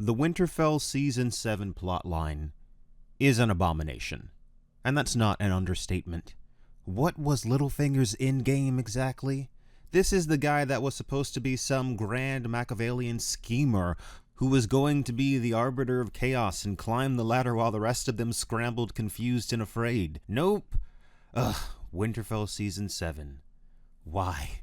The Winterfell Season 7 plotline is an abomination. And that's not an understatement. What was Littlefinger's endgame exactly? This is the guy that was supposed to be some grand Machiavellian schemer who was going to be the arbiter of chaos and climb the ladder while the rest of them scrambled, confused, and afraid. Nope. Ugh, Winterfell Season 7. Why?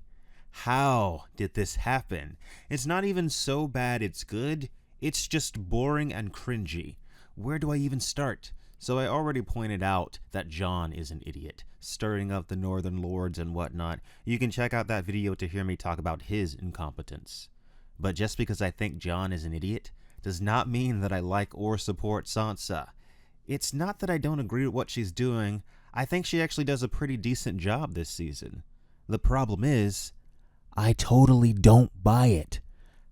How did this happen? It's not even so bad it's good. It's just boring and cringy. Where do I even start? So I already pointed out that Jon is an idiot, stirring up the Northern Lords and whatnot. You can check out that video to hear me talk about his incompetence. But just because I think Jon is an idiot does not mean that I like or support Sansa. It's not that I don't agree with what she's doing. I think she actually does a pretty decent job this season. The problem is, I totally don't buy it.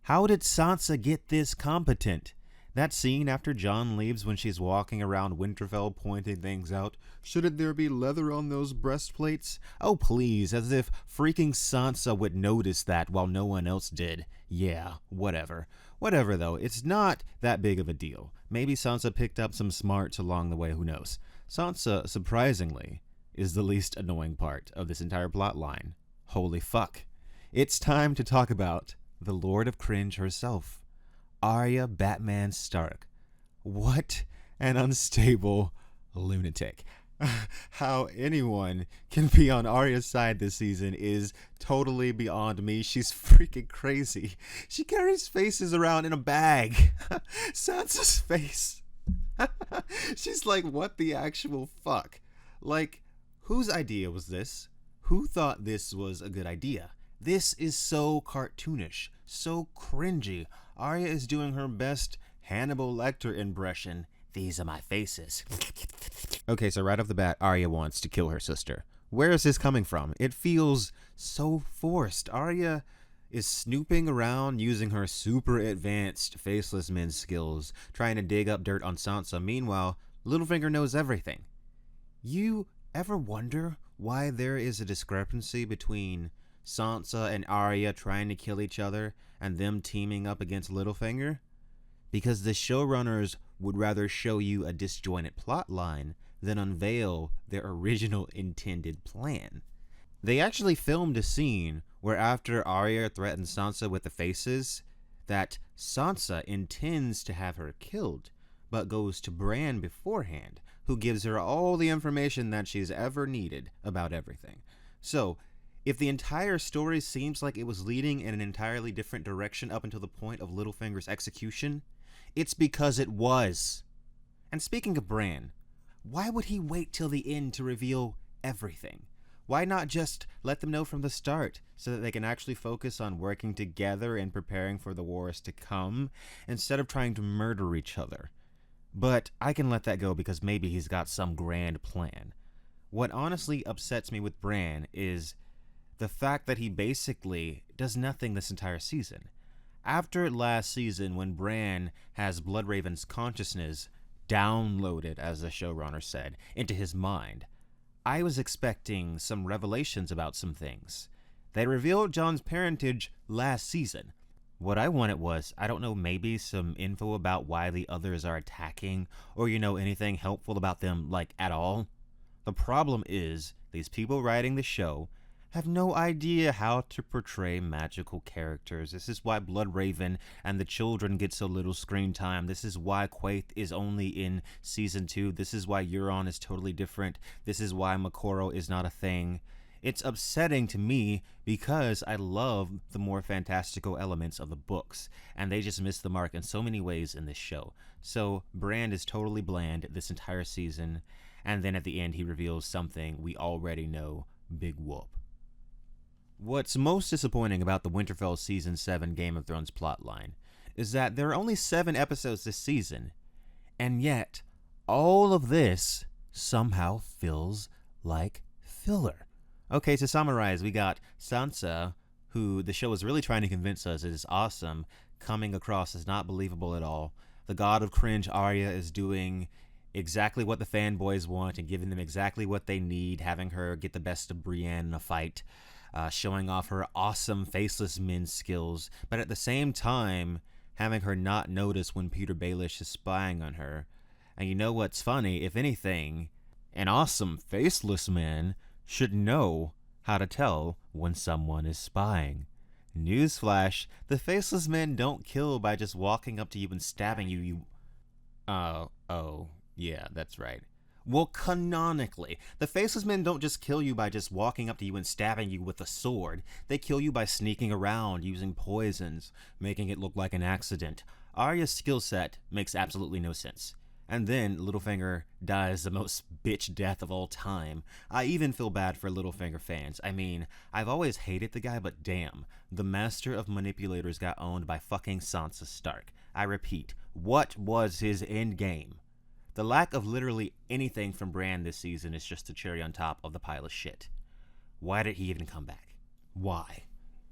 How did Sansa get this competent? That scene after Jon leaves when she's walking around Winterfell pointing things out. Shouldn't there be leather on those breastplates? Oh please, as if freaking Sansa would notice that while no one else did. Yeah, whatever. Whatever though, it's not that big of a deal. Maybe Sansa picked up some smarts along the way, who knows. Sansa, surprisingly, is the least annoying part of this entire plot line. Holy fuck. It's time to talk about the Lord of Cringe herself. Arya Batman Stark. What an unstable lunatic. How anyone can be on Arya's side this season is totally beyond me. She's freaking crazy. She carries faces around in a bag. Sansa's face. She's like, what the actual fuck? Like, whose idea was this? Who thought this was a good idea? This is so cartoonish, so cringy. Arya is doing her best Hannibal Lecter impression. These are my faces. Okay, so right off the bat, Arya wants to kill her sister. Where is this coming from? It feels so forced. Arya is snooping around using her super advanced faceless men skills, trying to dig up dirt on Sansa. Meanwhile, Littlefinger knows everything. You ever wonder why there is a discrepancy between Sansa and Arya trying to kill each other and them teaming up against Littlefinger? Because the showrunners would rather show you a disjointed plot line than unveil their original intended plan. They actually filmed a scene where after Arya threatens Sansa with the faces, that Sansa intends to have her killed, but goes to Bran beforehand, who gives her all the information that she's ever needed about everything. So, if the entire story seems like it was leading in an entirely different direction up until the point of Littlefinger's execution, it's because it was. And speaking of Bran, why would he wait till the end to reveal everything? Why not just let them know from the start so that they can actually focus on working together and preparing for the wars to come instead of trying to murder each other? But I can let that go because maybe he's got some grand plan. What honestly upsets me with Bran is the fact that he basically does nothing this entire season. After last season, when Bran has Bloodraven's consciousness downloaded, as the showrunner said, into his mind, I was expecting some revelations about some things. They revealed Jon's parentage last season. What I wanted was, I don't know, maybe some info about why the others are attacking, or anything helpful about them, like, at all. The problem is, these people writing the show have no idea how to portray magical characters. This is why Bloodraven and the children get so little screen time. This is why Quaithe is only in season 2. This is why Euron is totally different. This is why Makoro is not a thing. It's upsetting to me because I love the more fantastical elements of the books, and they just miss the mark in so many ways in this show. So Bran is totally bland this entire season, and then at the end he reveals something we already know. Big whoop. What's most disappointing about the Winterfell Season 7 Game of Thrones plotline is that there are only 7 episodes this season, and yet all of this somehow feels like filler. Okay, to summarize, we got Sansa, who the show is really trying to convince us is awesome, coming across as not believable at all. The God of Cringe, Arya, is doing exactly what the fanboys want and giving them exactly what they need, having her get the best of Brienne in a fight. Showing off her awesome faceless men skills, but at the same time having her not notice when Peter Baelish is spying on her. And you know what's funny? If anything, an awesome faceless man should know how to tell when someone is spying. Newsflash, the faceless men don't kill by just walking up to you and stabbing you. Oh, yeah, that's right. Well, canonically, the faceless men don't just kill you by just walking up to you and stabbing you with a sword. They kill you by sneaking around, using poisons, making it look like an accident. Arya's skill set makes absolutely no sense. And then Littlefinger dies the most bitch death of all time. I even feel bad for Littlefinger fans. I mean, I've always hated the guy, but damn, the master of manipulators got owned by fucking Sansa Stark. I repeat, what was his end game? The lack of literally anything from Bran this season is just the cherry on top of the pile of shit. Why did he even come back? Why?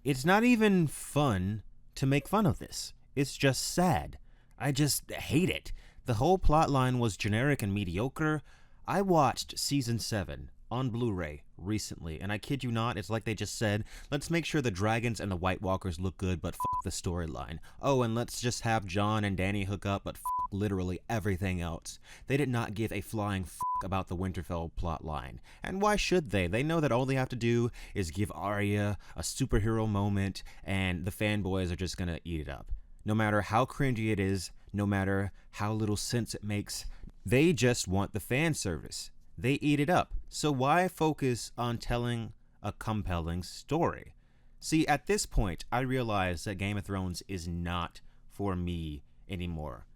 It's not even fun to make fun of this. It's just sad. I just hate it. The whole plotline was generic and mediocre. I watched season 7 on Blu-ray recently, and I kid you not, it's like they just said, let's make sure the dragons and the White Walkers look good, but fuck the storyline. Oh, and let's just have Jon and Dany hook up, but fuck literally everything else. They did not give a flying fuck about the Winterfell plotline. And why should they? They know that all they have to do is give Arya a superhero moment, and the fanboys are just gonna eat it up. No matter how cringy it is, no matter how little sense it makes, they just want the fan service. They eat it up. So why focus on telling a compelling story? See, at this point, I realize that Game of Thrones is not for me anymore,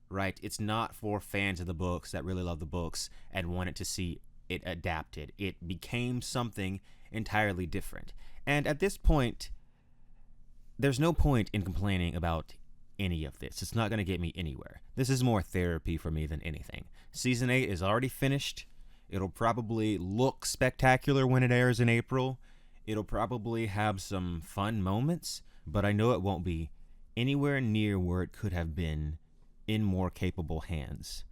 right? It's not for fans of the books that really love the books and wanted to see it adapted. It became something entirely different. And at this point, there's no point in complaining about any of this. It's not going to get me anywhere. This is more therapy for me than anything. Season 8 is already finished. It'll probably look spectacular when it airs in April. It'll probably have some fun moments, but I know it won't be anywhere near where it could have been in more capable hands.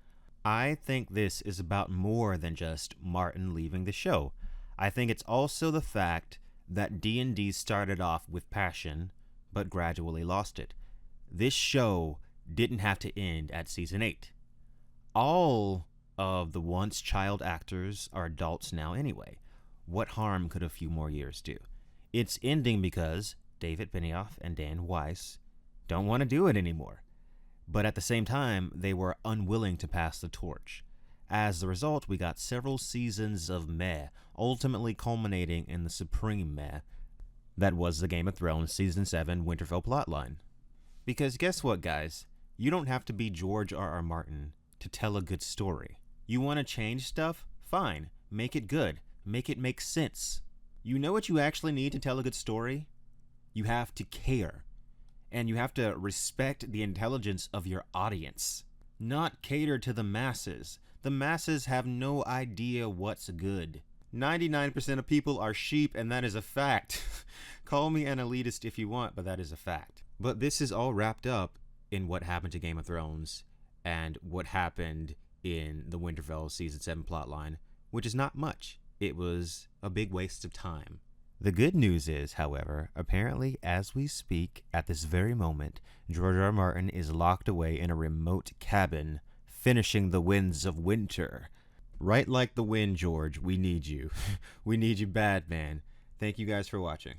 I think this is about more than just Martin leaving the show. I think it's also the fact that D&D started off with passion, but gradually lost it. This show didn't have to end at season 8. All of the once child actors are adults now anyway. What harm could a few more years do? It's ending because David Benioff and Dan Weiss don't want to do it anymore. But at the same time, they were unwilling to pass the torch. As the result, we got several seasons of meh, ultimately culminating in the supreme meh that was the Game of Thrones Season 7 Winterfell plotline. Because guess what, guys? You don't have to be George R.R. Martin to tell a good story. You want to change stuff? Fine. Make it good. Make it make sense. You know what you actually need to tell a good story? You have to care. And you have to respect the intelligence of your audience. Not cater to the masses. The masses have no idea what's good. 99% of people are sheep, and that is a fact. Call me an elitist if you want, but that is a fact. But this is all wrapped up in what happened to Game of Thrones and what happened in the Winterfell Season 7 plotline, which is not much. It was a big waste of time. The good news is, however, apparently as we speak, at this very moment, George R. R. Martin is locked away in a remote cabin, finishing The Winds of Winter. Right like the wind, George, we need you. We need you bad, man. Thank you guys for watching.